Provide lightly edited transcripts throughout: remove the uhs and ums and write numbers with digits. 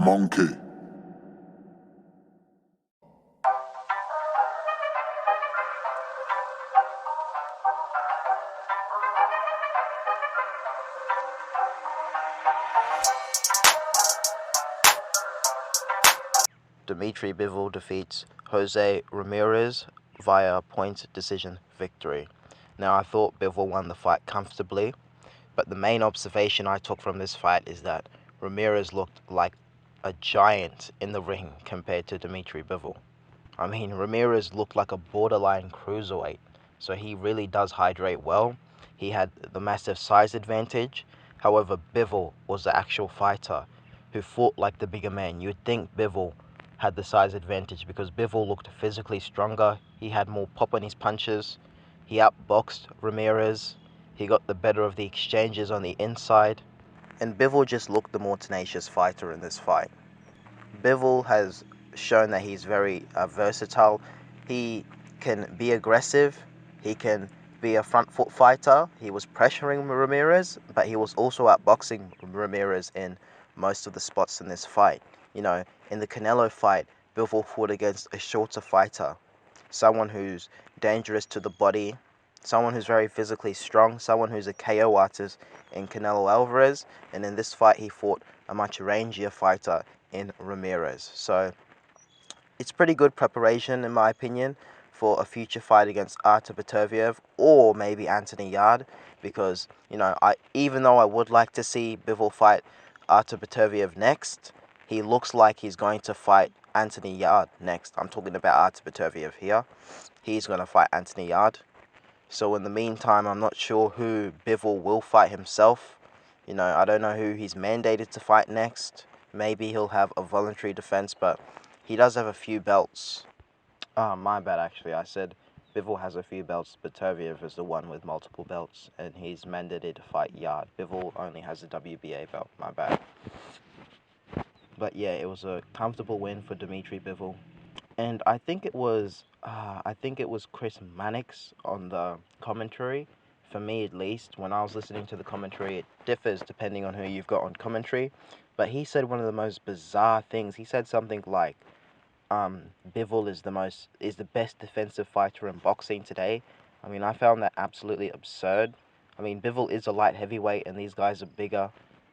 Monkey. Dimitri Bivol defeats Jose Ramirez via point decision victory. Now, I thought Bivol won the fight comfortably, but the main observation I took from this fight is that Ramirez looked like a giant in the ring compared to Dimitri Bivol. I mean, Ramirez looked like a borderline cruiserweight, so he really does hydrate well. He had the massive size advantage. However, Bivol was the actual fighter who fought like the bigger man. You'd think Bivol had the size advantage because Bivol looked physically stronger. He had more pop on his punches. He outboxed Ramirez. He got the better of the exchanges on the inside. And Bivol just looked the more tenacious fighter in this fight. Bivol has shown that he's very versatile. He can be aggressive. He can be a front foot fighter. He was pressuring Ramirez, but he was also outboxing Ramirez in most of the spots in this fight. You know, in the Canelo fight, Bivol fought against a shorter fighter, someone who's dangerous to the body, someone who's very physically strong, someone who's a KO artist in Canelo Alvarez, and in this fight he fought a much rangier fighter in Ramirez. So it's pretty good preparation, in my opinion, for a future fight against Artur Berterbiev or maybe Anthony Yarde, because, even though I would like to see Bivol fight Artur Berterbiev next, he looks like he's going to fight Anthony Yarde next. I'm talking about Artur Berterbiev here. He's going to fight Anthony Yarde. So in the meantime, I'm not sure who Bivol will fight himself. I don't know who he's mandated to fight next. Maybe he'll have a voluntary defense, but he does have a few belts. My bad, actually. I said Bivol has a few belts, but Berterbiev is the one with multiple belts, and he's mandated to fight Yarde. Bivol only has a WBA belt. My bad. But yeah, it was a comfortable win for Dimitri Bivol, and I think it was Chris Mannix on the commentary. For me, at least, when I was listening to the commentary, it differs depending on who you've got on commentary. But he said one of the most bizarre things. He said something like, Bivol is the best defensive fighter in boxing today. I mean, I found that absolutely absurd. I mean, Bivol is a light heavyweight, and these guys are bigger,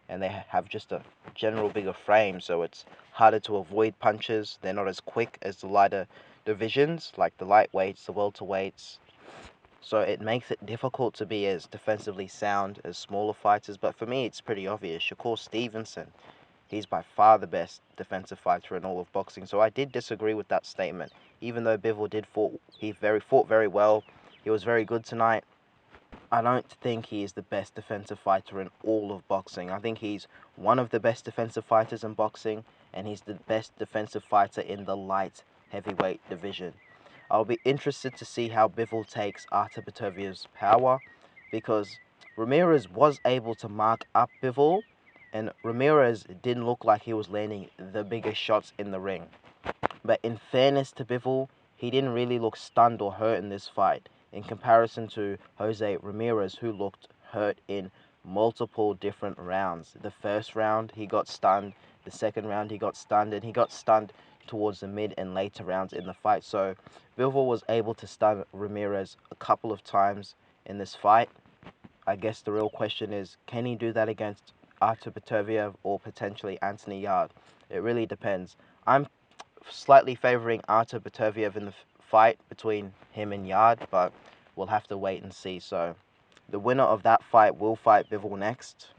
and they have just a general bigger frame, so it's harder to avoid punches. They're not as quick as the lighter divisions, like the lightweights, the welterweights. So it makes it difficult to be as defensively sound as smaller fighters. But for me, it's pretty obvious. Shakur Stevenson, he's by far the best defensive fighter in all of boxing. So I did disagree with that statement. Even though Bivol fought very well. He was very good tonight. I don't think he is the best defensive fighter in all of boxing. I think he's one of the best defensive fighters in boxing, and he's the best defensive fighter in the light heavyweight division. I'll be interested to see how Bivol takes Artur Berterbiev's power, because Ramirez was able to mark up Bivol, and Ramirez didn't look like he was landing the biggest shots in the ring. But in fairness to Bivol, he didn't really look stunned or hurt in this fight, in comparison to Jose Ramirez, who looked hurt in multiple different rounds. The first round, he got stunned. The second round, he got stunned. And he got stunned towards the mid and later rounds in the fight. So Bivol was able to stun Ramirez a couple of times in this fight. I guess the real question is, can he do that against Artur Berterbiev or potentially Anthony Yarde? It really depends. I'm slightly favoring Artur Berterbiev in the fight between him and Yarde, but we'll have to wait and see. So the winner of that fight will fight Bivol next.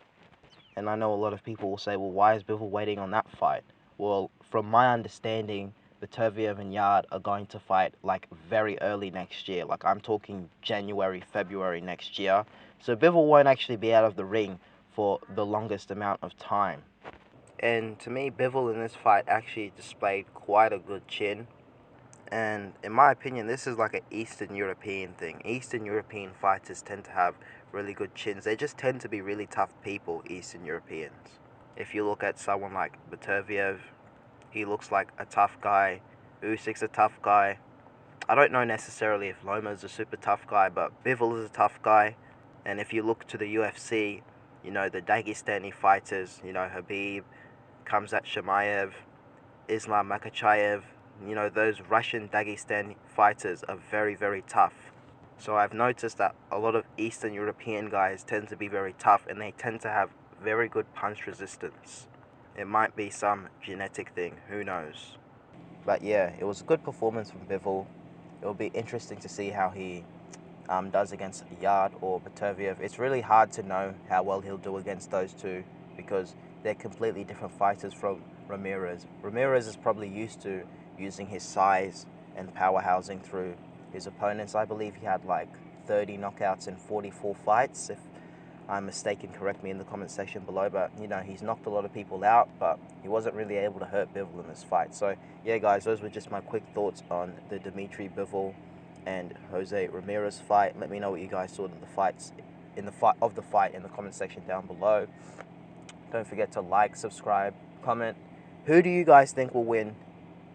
And I know a lot of people will say, well, why is Bivol waiting on that fight? Well, from my understanding, Berterbiev and Yarde are going to fight like very early next year. Like, I'm talking January, February next year. So Bivol won't actually be out of the ring for the longest amount of time. And to me, Bivol in this fight actually displayed quite a good chin. And in my opinion, this is like an Eastern European thing. Eastern European fighters tend to have really good chins. They just tend to be really tough people, Eastern Europeans. If you look at someone like Berterbiev, he looks like a tough guy. Usyk's a tough guy. I don't know necessarily if Loma's a super tough guy, but Bivol is a tough guy. And if you look to the UFC, the Dagestani fighters, Habib, Khamzat Chimaev, Islam Makhachev, those Russian Dagestan fighters are very, very tough. So I've noticed that a lot of Eastern European guys tend to be very tough, and they tend to have very good punch resistance. It might be some genetic thing, who knows. But yeah, it was a good performance from Bivol. It will be interesting to see how he does against Yarde or Berterbiev. It's really hard to know how well he'll do against those two because they're completely different fighters from Ramirez. Ramirez is probably used to using his size and power housing through his opponents. I believe he had like 30 knockouts in 44 fights. If I'm mistaken, correct me in the comment section below, but he's knocked a lot of people out, but he wasn't really able to hurt Bivol in this fight. So yeah guys, those were just my quick thoughts on the Dmitry Bivol and Jose Ramirez fight. Let me know what you guys thought of the fight in the comment section down below. Don't forget to like, subscribe, comment. Who do you guys think will win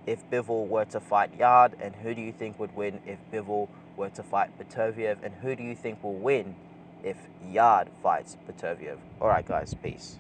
if Bivol were to fight Yarde, and who do you think would win if Bivol were to fight Berterbiev, and who do you think will win if Yarde fights Berterbiev? Alright guys, peace.